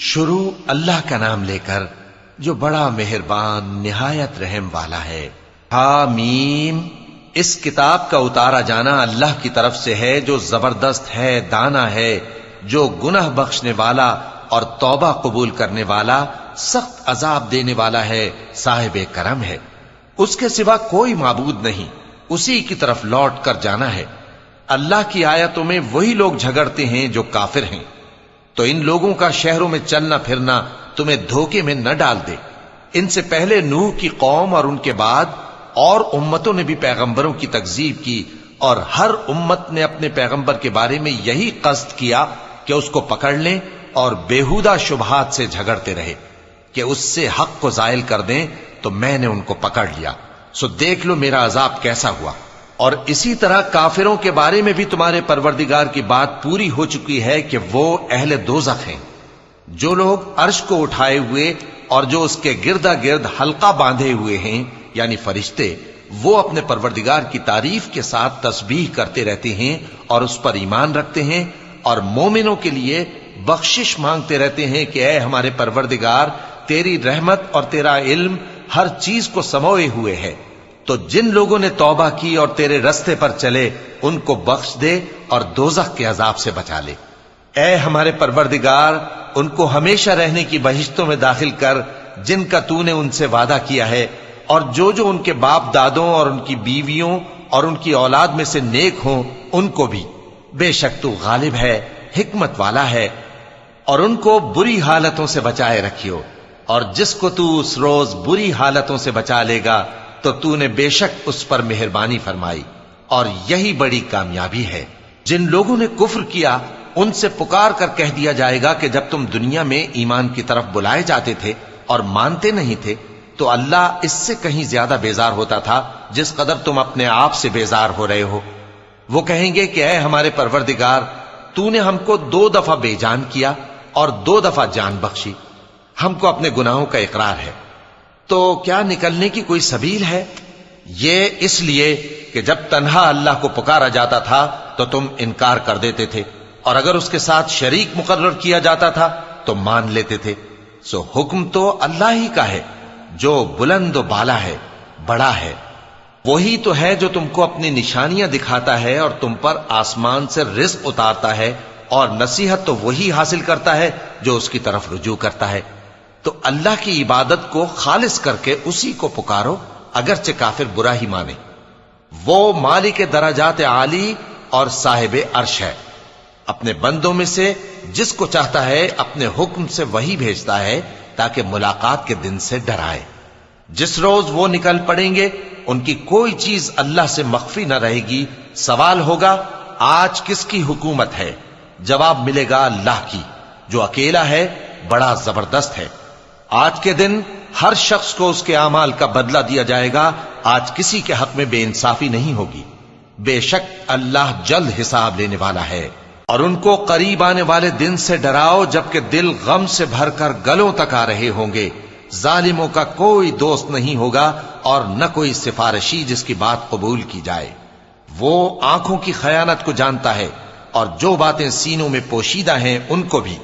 شروع اللہ کا نام لے کر جو بڑا مہربان نہایت رحم والا ہے۔ حامیم، اس کتاب کا اتارا جانا اللہ کی طرف سے ہے جو زبردست ہے، دانا ہے، جو گناہ بخشنے والا اور توبہ قبول کرنے والا، سخت عذاب دینے والا ہے، صاحب کرم ہے۔ اس کے سوا کوئی معبود نہیں، اسی کی طرف لوٹ کر جانا ہے۔ اللہ کی آیتوں میں وہی لوگ جھگڑتے ہیں جو کافر ہیں، تو ان لوگوں کا شہروں میں چلنا پھرنا تمہیں دھوکے میں نہ ڈال دے۔ ان سے پہلے نوح کی قوم اور ان کے بعد اور امتوں نے بھی پیغمبروں کی تکذیب کی، اور ہر امت نے اپنے پیغمبر کے بارے میں یہی قصد کیا کہ اس کو پکڑ لیں اور بیہودہ شبہات سے جھگڑتے رہے کہ اس سے حق کو زائل کر دیں، تو میں نے ان کو پکڑ لیا، سو دیکھ لو میرا عذاب کیسا ہوا۔ اور اسی طرح کافروں کے بارے میں بھی تمہارے پروردگار کی بات پوری ہو چکی ہے کہ وہ اہل دوزخ ہیں۔ جو لوگ عرش کو اٹھائے ہوئے اور جو اس کے گردا گرد حلقہ باندھے ہوئے ہیں یعنی فرشتے، وہ اپنے پروردگار کی تعریف کے ساتھ تسبیح کرتے رہتے ہیں اور اس پر ایمان رکھتے ہیں، اور مومنوں کے لیے بخشش مانگتے رہتے ہیں کہ اے ہمارے پروردگار، تیری رحمت اور تیرا علم ہر چیز کو سموئے ہوئے ہے، تو جن لوگوں نے توبہ کی اور تیرے رستے پر چلے ان کو بخش دے اور دوزخ کے عذاب سے بچا لے۔ اے ہمارے پروردگار، ان کو ہمیشہ رہنے کی بہشتوں میں داخل کر جن کا تو نے ان سے وعدہ کیا ہے، اور جو جو ان کے باپ دادوں اور ان کی بیویوں اور ان کی اولاد میں سے نیک ہوں ان کو بھی، بے شک تو غالب ہے، حکمت والا ہے۔ اور ان کو بری حالتوں سے بچائے رکھیو، اور جس کو تو اس روز بری حالتوں سے بچا لے گا تو تو نے بے شک اس پر مہربانی فرمائی، اور یہی بڑی کامیابی ہے۔ جن لوگوں نے کفر کیا ان سے پکار کر کہہ دیا جائے گا کہ جب تم دنیا میں ایمان کی طرف بلائے جاتے تھے اور مانتے نہیں تھے تو اللہ اس سے کہیں زیادہ بیزار ہوتا تھا جس قدر تم اپنے آپ سے بیزار ہو رہے ہو۔ وہ کہیں گے کہ اے ہمارے پروردگار، تو نے ہم کو 2 دفعہ بے جان کیا اور 2 دفعہ جان بخشی، ہم کو اپنے گناہوں کا اقرار ہے، تو کیا نکلنے کی کوئی سبیل ہے؟ یہ اس لیے کہ جب تنہا اللہ کو پکارا جاتا تھا تو تم انکار کر دیتے تھے، اور اگر اس کے ساتھ شریک مقرر کیا جاتا تھا تو مان لیتے تھے۔ سو حکم تو اللہ ہی کا ہے جو بلند و بالا ہے، بڑا ہے۔ وہی تو ہے جو تم کو اپنی نشانیاں دکھاتا ہے اور تم پر آسمان سے رزق اتارتا ہے، اور نصیحت تو وہی حاصل کرتا ہے جو اس کی طرف رجوع کرتا ہے۔ تو اللہ کی عبادت کو خالص کر کے اسی کو پکارو، اگرچہ کافر برا ہی مانے۔ وہ مالک درجات عالی اور صاحب عرش ہے، اپنے بندوں میں سے جس کو چاہتا ہے اپنے حکم سے وہی بھیجتا ہے تاکہ ملاقات کے دن سے ڈرائے۔ جس روز وہ نکل پڑیں گے ان کی کوئی چیز اللہ سے مخفی نہ رہے گی۔ سوال ہوگا آج کس کی حکومت ہے؟ جواب ملے گا اللہ کی، جو اکیلا ہے، بڑا زبردست ہے۔ آج کے دن ہر شخص کو اس کے اعمال کا بدلہ دیا جائے گا، آج کسی کے حق میں بے انصافی نہیں ہوگی۔ بے شک اللہ جلد حساب لینے والا ہے۔ اور ان کو قریب آنے والے دن سے ڈراؤ جبکہ دل غم سے بھر کر گلوں تک آ رہے ہوں گے۔ ظالموں کا کوئی دوست نہیں ہوگا اور نہ کوئی سفارشی جس کی بات قبول کی جائے۔ وہ آنکھوں کی خیانت کو جانتا ہے اور جو باتیں سینوں میں پوشیدہ ہیں ان کو بھی،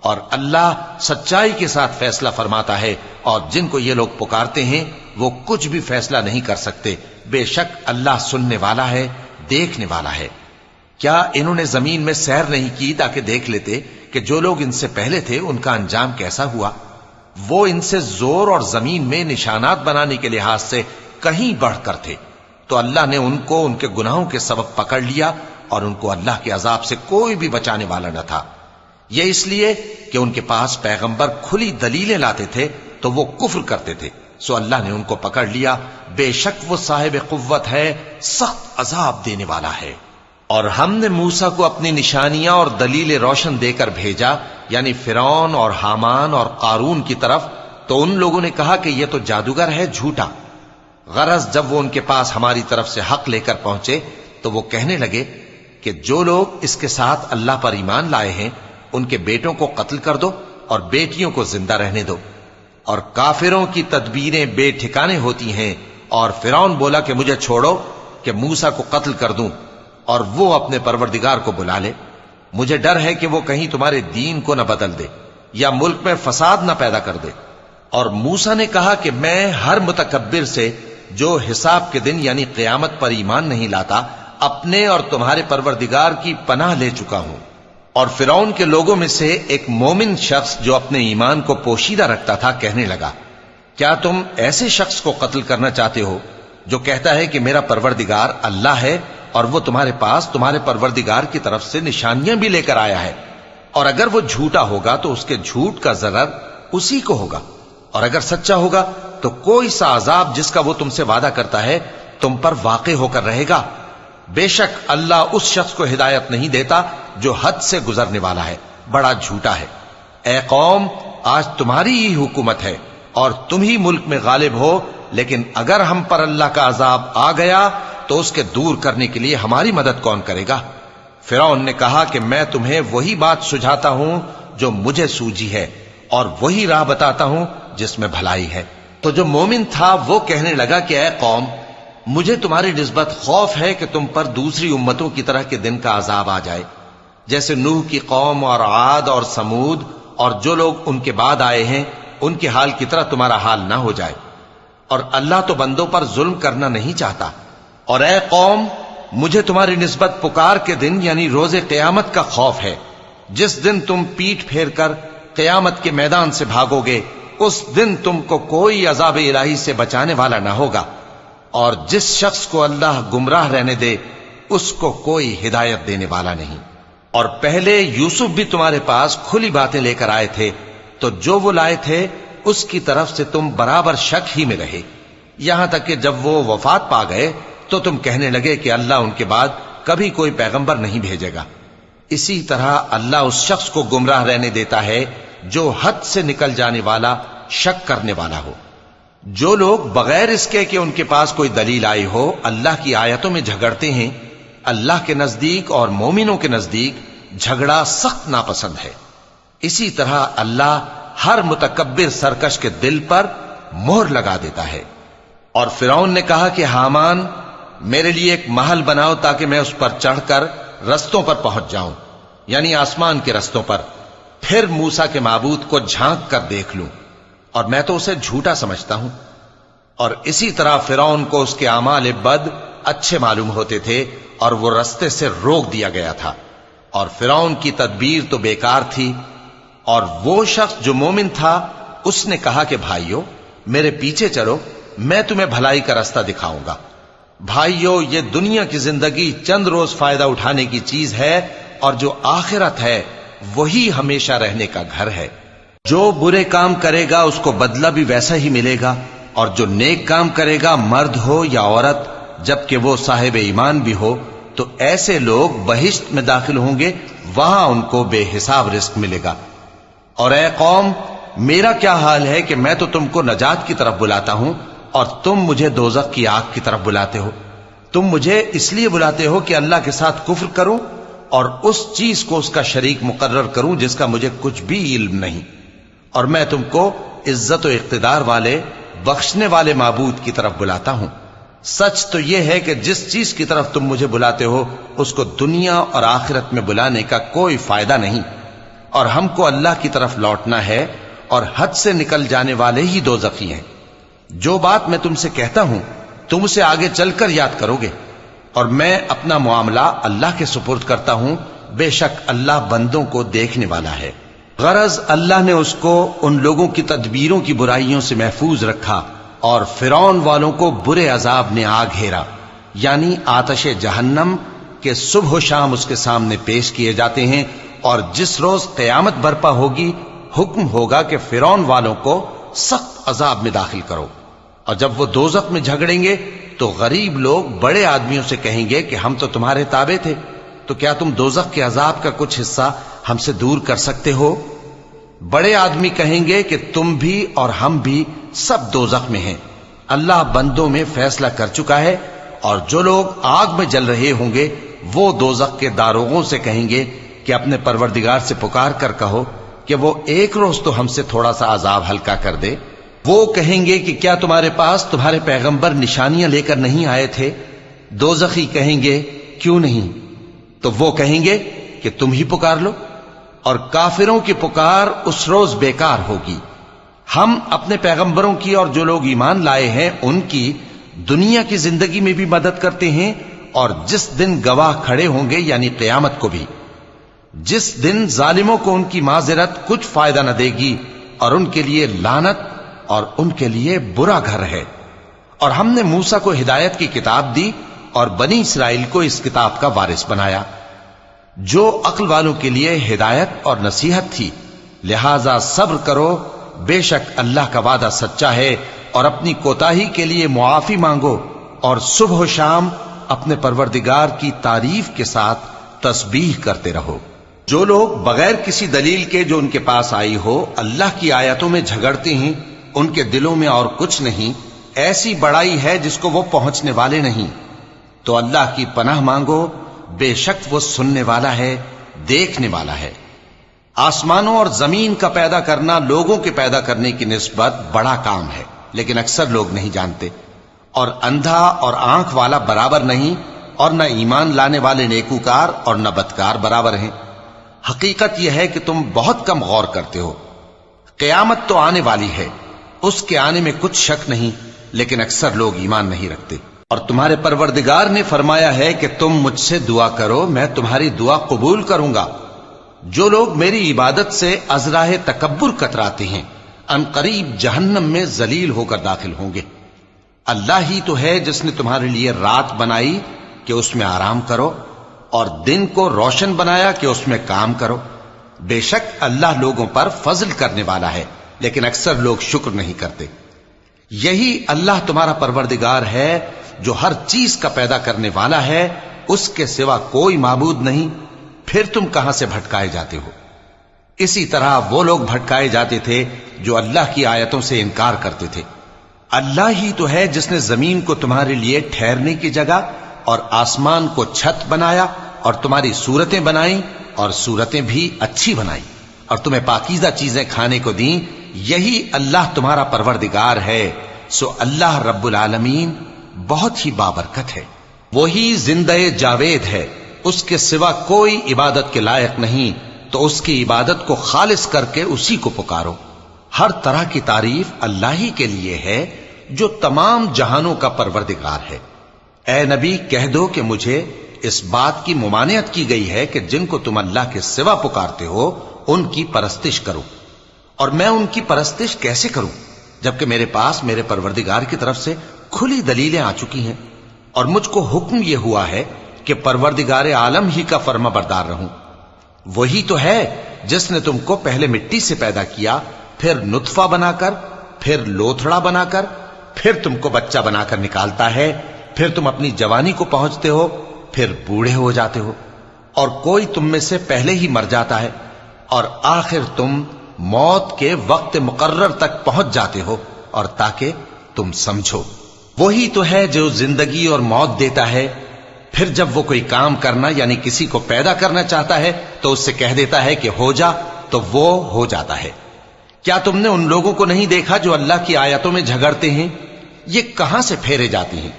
اور اللہ سچائی کے ساتھ فیصلہ فرماتا ہے، اور جن کو یہ لوگ پکارتے ہیں وہ کچھ بھی فیصلہ نہیں کر سکتے۔ بے شک اللہ سننے والا ہے، دیکھنے والا ہے۔ کیا انہوں نے زمین میں سیر نہیں کی تاکہ دیکھ لیتے کہ جو لوگ ان سے پہلے تھے ان کا انجام کیسا ہوا؟ وہ ان سے زور اور زمین میں نشانات بنانے کے لحاظ سے کہیں بڑھ کر تھے، تو اللہ نے ان کو ان کے گناہوں کے سبب پکڑ لیا، اور ان کو اللہ کے عذاب سے کوئی بھی بچانے والا نہ تھا۔ یہ اس لیے کہ ان کے پاس پیغمبر کھلی دلیلیں لاتے تھے تو وہ کفر کرتے تھے، سو اللہ نے ان کو پکڑ لیا۔ بے شک وہ صاحب قوت ہے، سخت عذاب دینے والا ہے۔ اور ہم نے موسیٰ کو اپنی نشانیاں اور دلیل روشن دے کر بھیجا، یعنی فرعون اور حامان اور قارون کی طرف، تو ان لوگوں نے کہا کہ یہ تو جادوگر ہے، جھوٹا۔ غرض جب وہ ان کے پاس ہماری طرف سے حق لے کر پہنچے تو وہ کہنے لگے کہ جو لوگ اس کے ساتھ اللہ پر ایمان لائے ہیں ان کے بیٹوں کو قتل کر دو اور بیٹیوں کو زندہ رہنے دو۔ اور کافروں کی تدبیریں بے ٹھکانے ہوتی ہیں، اور فرعون بولا کہ مجھے چھوڑو کہ موسیٰ کو قتل کر دوں اور وہ اپنے پروردگار کو بلا لے، مجھے ڈر ہے کہ وہ کہیں تمہارے دین کو نہ بدل دے۔ یا ملک میں فساد نہ پیدا کر دے۔ اور موسیٰ نے کہا کہ میں ہر متکبر سے جو حساب کے دن یعنی قیامت پر ایمان نہیں لاتا اپنے اور تمہارے پروردگار کی پناہ لے چکا ہوں۔ اور فرعون کے لوگوں میں سے ایک مومن شخص جو اپنے ایمان کو پوشیدہ رکھتا تھا کہنے لگا، کیا تم ایسے شخص کو قتل کرنا چاہتے ہو جو کہتا ہے کہ میرا پروردگار اللہ ہے اور وہ تمہارے پاس تمہارے پروردگار کی طرف سے نشانیاں بھی لے کر آیا ہے؟ اور اگر وہ جھوٹا ہوگا تو اس کے جھوٹ کا ضرر اسی کو ہوگا، اور اگر سچا ہوگا تو کوئی سا عذاب جس کا وہ تم سے وعدہ کرتا ہے تم پر واقع ہو کر رہے گا۔ بے شک اللہ اس شخص کو ہدایت نہیں دیتا جو حد سے گزرنے والا ہے، بڑا جھوٹا ہے۔ اے قوم، آج تمہاری ہی حکومت ہے اور تم ہی ملک میں غالب ہو، لیکن اگر ہم پر اللہ کا عذاب آ گیا تو اس کے دور کرنے کے لیے ہماری مدد کون کرے گا؟ فرعون نے کہا کہ میں تمہیں وہی بات سجھاتا ہوں جو مجھے سوجھی ہے اور وہی راہ بتاتا ہوں جس میں بھلائی ہے۔ تو جو مومن تھا وہ کہنے لگا کہ اے قوم، مجھے تمہاری نسبت خوف ہے کہ تم پر دوسری امتوں کی طرح کے دن کا عذاب آ جائے، جیسے نوح کی قوم اور عاد اور سمود اور جو لوگ ان کے بعد آئے ہیں ان کے حال کی طرح تمہارا حال نہ ہو جائے۔ اور اللہ تو بندوں پر ظلم کرنا نہیں چاہتا۔ اور اے قوم، مجھے تمہاری نسبت پکار کے دن یعنی روز قیامت کا خوف ہے، جس دن تم پیٹ پھیر کر قیامت کے میدان سے بھاگو گے، اس دن تم کو کوئی عذاب الہی سے بچانے والا نہ ہوگا، اور جس شخص کو اللہ گمراہ رہنے دے اس کو کوئی ہدایت دینے والا نہیں۔ اور پہلے یوسف بھی تمہارے پاس کھلی باتیں لے کر آئے تھے، تو جو وہ لائے تھے اس کی طرف سے تم برابر شک ہی میں رہے، یہاں تک کہ جب وہ وفات پا گئے تو تم کہنے لگے کہ اللہ ان کے بعد کبھی کوئی پیغمبر نہیں بھیجے گا۔ اسی طرح اللہ اس شخص کو گمراہ رہنے دیتا ہے جو حد سے نکل جانے والا، شک کرنے والا ہو۔ جو لوگ بغیر اس کے کہ ان کے پاس کوئی دلیل آئی ہو اللہ کی آیتوں میں جھگڑتے ہیں، اللہ کے نزدیک اور مومنوں کے نزدیک جھگڑا سخت ناپسند ہے۔ اسی طرح اللہ ہر متکبر سرکش کے دل پر مہر لگا دیتا ہے۔ اور فرعون نے کہا کہ حامان، میرے لیے ایک محل بناؤ تاکہ میں اس پر چڑھ کر رستوں پر پہنچ جاؤں، یعنی آسمان کے رستوں پر، پھر موسیٰ کے معبود کو جھانک کر دیکھ لوں، اور میں تو اسے جھوٹا سمجھتا ہوں۔ اور اسی طرح فرعون کو اس کے اعمال بد اچھے معلوم ہوتے تھے اور وہ رستے سے روک دیا گیا تھا، اور فرعون کی تدبیر تو بیکار تھی۔ اور وہ شخص جو مومن تھا اس نے کہا کہ بھائیو، میرے پیچھے چلو، میں تمہیں بھلائی کا راستہ دکھاؤں گا۔ بھائیو، یہ دنیا کی زندگی چند روز فائدہ اٹھانے کی چیز ہے، اور جو آخرت ہے وہی ہمیشہ رہنے کا گھر ہے۔ جو برے کام کرے گا اس کو بدلہ بھی ویسا ہی ملے گا، اور جو نیک کام کرے گا، مرد ہو یا عورت، جبکہ وہ صاحب ایمان بھی ہو، تو ایسے لوگ بہشت میں داخل ہوں گے، وہاں ان کو بے حساب رزق ملے گا۔ اور اے قوم، میرا کیا حال ہے کہ میں تو تم کو نجات کی طرف بلاتا ہوں اور تم مجھے دوزخ کی آگ کی طرف بلاتے ہو۔ تم مجھے اس لیے بلاتے ہو کہ اللہ کے ساتھ کفر کروں اور اس چیز کو اس کا شریک مقرر کروں جس کا مجھے کچھ بھی علم نہیں، اور میں تم کو عزت و اقتدار والے، بخشنے والے معبود کی طرف بلاتا ہوں۔ سچ تو یہ ہے کہ جس چیز کی طرف تم مجھے بلاتے ہو اس کو دنیا اور آخرت میں بلانے کا کوئی فائدہ نہیں، اور ہم کو اللہ کی طرف لوٹنا ہے، اور حد سے نکل جانے والے ہی دوزخی ہیں۔ جو بات میں تم سے کہتا ہوں تم اسے آگے چل کر یاد کرو گے، اور میں اپنا معاملہ اللہ کے سپرد کرتا ہوں، بے شک اللہ بندوں کو دیکھنے والا ہے۔ غرض اللہ نے اس کو ان لوگوں کی تدبیروں کی برائیوں سے محفوظ رکھا، اور فرعون والوں کو برے عذاب نے آ گھیرا، یعنی آتش جہنم کے صبح و شام اس کے سامنے پیش کیے جاتے ہیں، اور جس روز قیامت برپا ہوگی حکم ہوگا کہ فرعون والوں کو سخت عذاب میں داخل کرو۔ اور جب وہ دوزخ میں جھگڑیں گے تو غریب لوگ بڑے آدمیوں سے کہیں گے کہ ہم تو تمہارے تابع تھے، تو کیا تم دوزخ کے عذاب کا کچھ حصہ ہم سے دور کر سکتے ہو؟ بڑے آدمی کہیں گے کہ تم بھی اور ہم بھی سب دوزخ میں ہیں، اللہ بندوں میں فیصلہ کر چکا ہے۔ اور جو لوگ آگ میں جل رہے ہوں گے وہ دوزخ کے داروغوں سے کہیں گے کہ اپنے پروردگار سے پکار کر کہو کہ وہ ایک روز تو ہم سے تھوڑا سا عذاب ہلکا کر دے۔ وہ کہیں گے کہ کیا تمہارے پاس تمہارے پیغمبر نشانیاں لے کر نہیں آئے تھے؟ دوزخی کہیں گے کیوں نہیں؟ تو وہ کہیں گے کہ تم ہی پکار لو۔ اور کافروں کی پکار اس روز بیکار ہوگی۔ ہم اپنے پیغمبروں کی اور جو لوگ ایمان لائے ہیں ان کی دنیا کی زندگی میں بھی مدد کرتے ہیں، اور جس دن گواہ کھڑے ہوں گے یعنی قیامت کو بھی، جس دن ظالموں کو ان کی معذرت کچھ فائدہ نہ دے گی، اور ان کے لیے لعنت اور ان کے لیے برا گھر ہے۔ اور ہم نے موسیٰ کو ہدایت کی کتاب دی اور بنی اسرائیل کو اس کتاب کا وارث بنایا، جو عقل والوں کے لیے ہدایت اور نصیحت تھی۔ لہذا صبر کرو، بے شک اللہ کا وعدہ سچا ہے، اور اپنی کوتاہی کے لیے معافی مانگو، اور صبح و شام اپنے پروردگار کی تعریف کے ساتھ تسبیح کرتے رہو۔ جو لوگ بغیر کسی دلیل کے جو ان کے پاس آئی ہو اللہ کی آیتوں میں جھگڑتے ہیں، ان کے دلوں میں اور کچھ نہیں، ایسی بڑائی ہے جس کو وہ پہنچنے والے نہیں۔ تو اللہ کی پناہ مانگو، بے شک وہ سننے والا ہے، دیکھنے والا ہے۔ آسمانوں اور زمین کا پیدا کرنا لوگوں کے پیدا کرنے کی نسبت بڑا کام ہے، لیکن اکثر لوگ نہیں جانتے۔ اور اندھا اور آنکھ والا برابر نہیں، اور نہ ایمان لانے والے نیکوکار اور نہ بدکار برابر ہیں۔ حقیقت یہ ہے کہ تم بہت کم غور کرتے ہو۔ قیامت تو آنے والی ہے، اس کے آنے میں کچھ شک نہیں، لیکن اکثر لوگ ایمان نہیں رکھتے۔ اور تمہارے پروردگار نے فرمایا ہے کہ تم مجھ سے دعا کرو، میں تمہاری دعا قبول کروں گا۔ جو لوگ میری عبادت سے ازراہ تکبر کتراتے ہیں، ان قریب جہنم میں ذلیل ہو کر داخل ہوں گے۔ اللہ ہی تو ہے جس نے تمہارے لیے رات بنائی کہ اس میں آرام کرو، اور دن کو روشن بنایا کہ اس میں کام کرو۔ بے شک اللہ لوگوں پر فضل کرنے والا ہے، لیکن اکثر لوگ شکر نہیں کرتے۔ یہی اللہ تمہارا پروردگار ہے جو ہر چیز کا پیدا کرنے والا ہے، اس کے سوا کوئی معبود نہیں، پھر تم کہاں سے بھٹکائے جاتے ہو؟ اسی طرح وہ لوگ بھٹکائے جاتے تھے جو اللہ کی آیتوں سے انکار کرتے تھے۔ اللہ ہی تو ہے جس نے زمین کو تمہارے لیے ٹھہرنے کی جگہ اور آسمان کو چھت بنایا، اور تمہاری صورتیں بنائیں اور صورتیں بھی اچھی بنائیں، اور تمہیں پاکیزہ چیزیں کھانے کو دیں۔ یہی اللہ تمہارا پروردگار ہے، سو اللہ رب العالمین بہت ہی بابرکت ہے۔ وہی زندہ جاوید ہے، اس کے سوا کوئی عبادت کے لائق نہیں، تو اس کی عبادت کو خالص کر کے اسی کو پکارو۔ ہر طرح کی تعریف اللہ ہی کے لیے ہے جو تمام جہانوں کا پروردگار ہے۔ اے نبی کہہ دو کہ مجھے اس بات کی ممانعت کی گئی ہے کہ جن کو تم اللہ کے سوا پکارتے ہو ان کی پرستش کرو، اور میں ان کی پرستش کیسے کروں جبکہ میرے پاس میرے پروردگار کی طرف سے کھلی دلیلیں آ چکی ہیں، اور مجھ کو حکم یہ ہوا ہے کہ پروردگار عالم ہی کا فرما بردار رہوں۔ وہی تو ہے جس نے تم کو پہلے مٹی سے پیدا کیا، پھر نطفہ بنا کر، پھر لوتھڑا بنا کر، پھر تم کو بچہ بنا کر نکالتا ہے، پھر تم اپنی جوانی کو پہنچتے ہو، پھر بوڑھے ہو جاتے ہو، اور کوئی تم میں سے پہلے ہی مر جاتا ہے، اور آخر تم موت کے وقت مقرر تک پہنچ جاتے ہو، اور تاکہ تم سمجھو۔ وہی تو ہے جو زندگی اور موت دیتا ہے، پھر جب وہ کوئی کام کرنا یعنی کسی کو پیدا کرنا چاہتا ہے تو اس سے کہہ دیتا ہے کہ ہو جا، تو وہ ہو جاتا ہے۔ کیا تم نے ان لوگوں کو نہیں دیکھا جو اللہ کی آیتوں میں جھگڑتے ہیں؟ یہ کہاں سے پھیرے جاتی ہیں؟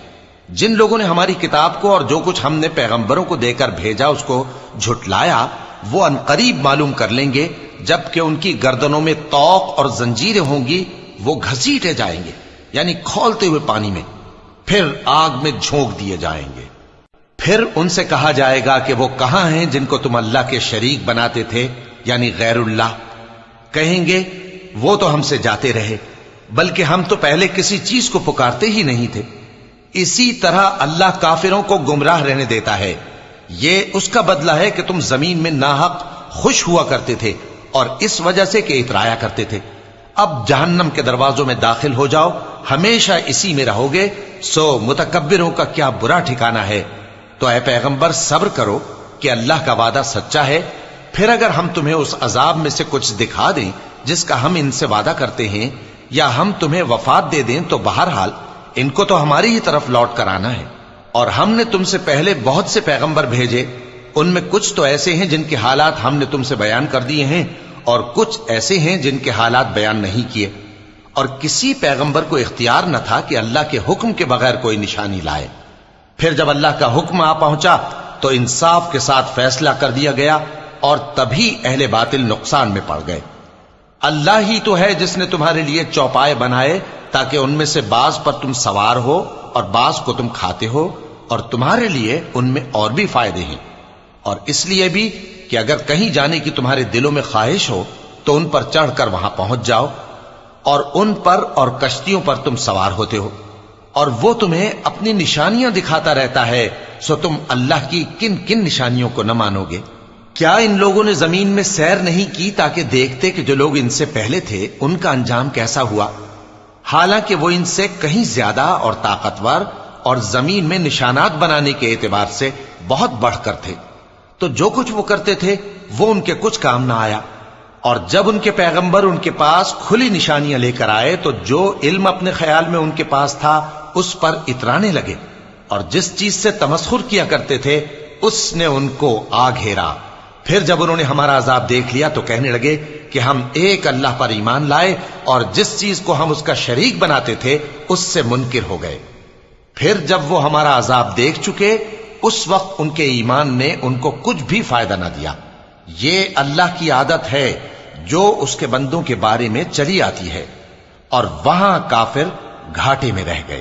جن لوگوں نے ہماری کتاب کو اور جو کچھ ہم نے پیغمبروں کو دے کر بھیجا اس کو جھٹلایا، وہ انقریب معلوم کر لیں گے جبکہ ان کی گردنوں میں طوق اور زنجیریں ہوں گی، وہ گھسیٹے جائیں گے یعنی کھولتے ہوئے پانی میں، پھر آگ میں جھونک دیے جائیں گے۔ پھر ان سے کہا جائے گا کہ وہ کہاں ہیں جن کو تم اللہ کے شریک بناتے تھے یعنی غیر اللہ؟ کہیں گے وہ تو ہم سے جاتے رہے، بلکہ ہم تو پہلے کسی چیز کو پکارتے ہی نہیں تھے۔ اسی طرح اللہ کافروں کو گمراہ رہنے دیتا ہے۔ یہ اس کا بدلہ ہے کہ تم زمین میں ناحق خوش ہوا کرتے تھے، اور اس وجہ سے کہ اترایا کرتے تھے۔ اب جہنم کے دروازوں میں داخل ہو جاؤ، ہمیشہ اسی میں رہو گے، سو متکبروں کا کیا برا ٹھکانہ ہے۔ تو اے پیغمبر صبر کرو کہ اللہ کا وعدہ سچا ہے، پھر اگر ہم تمہیں اس عذاب میں سے کچھ دکھا دیں جس کا ہم ان سے وعدہ کرتے ہیں، یا ہم تمہیں وفات دے دیں، تو بہرحال ان کو تو ہماری ہی طرف لوٹ کر آنا ہے۔ اور ہم نے تم سے پہلے بہت سے پیغمبر بھیجے، ان میں کچھ تو ایسے ہیں جن کے حالات ہم نے تم سے بیان کر دیے ہیں، اور کچھ ایسے ہیں جن کے حالات بیان نہیں کیے۔ اور کسی پیغمبر کو اختیار نہ تھا کہ اللہ کے حکم کے بغیر کوئی نشانی لائے۔ پھر جب اللہ کا حکم آ پہنچا تو انصاف کے ساتھ فیصلہ کر دیا گیا، اور تبھی اہل باطل نقصان میں پڑ گئے۔ اللہ ہی تو ہے جس نے تمہارے لیے چوپائے بنائے تاکہ ان میں سے بعض پر تم سوار ہو اور بعض کو تم کھاتے ہو، اور تمہارے لیے ان میں اور بھی فائدے ہیں، اور اس لیے بھی کہ اگر کہیں جانے کی تمہارے دلوں میں خواہش ہو تو ان پر چڑھ کر وہاں پہنچ جاؤ، اور ان پر اور کشتیوں پر تم سوار ہوتے ہو، اور وہ تمہیں اپنی نشانیاں دکھاتا رہتا ہے، سو تم اللہ کی کن کن نشانیوں کو نہ مانو گے؟ کیا ان لوگوں نے زمین میں سیر نہیں کی تاکہ دیکھتے کہ جو لوگ ان سے پہلے تھے ان کا انجام کیسا ہوا؟ حالانکہ وہ ان سے کہیں زیادہ اور طاقتور اور زمین میں نشانات بنانے کے اعتبار سے بہت بڑھ کر تھے، تو جو کچھ وہ کرتے تھے وہ ان کے کچھ کام نہ آیا۔ اور جب ان کے پیغمبر ان کے پاس کھلی نشانیاں لے کر آئے تو جو علم اپنے خیال میں ان کے پاس تھا اس پر اترانے لگے، اور جس چیز سے تمسخر کیا کرتے تھے اس نے ان کو آ گھیرا۔ پھر جب انہوں نے ہمارا عذاب دیکھ لیا تو کہنے لگے کہ ہم ایک اللہ پر ایمان لائے، اور جس چیز کو ہم اس کا شریک بناتے تھے اس سے منکر ہو گئے۔ پھر جب وہ ہمارا عذاب دیکھ چکے اس وقت ان کے ایمان نے ان کو کچھ بھی فائدہ نہ دیا۔ یہ اللہ کی عادت ہے جو اس کے بندوں کے بارے میں چلی آتی ہے، اور وہاں کافر گھاٹے میں رہ گئے۔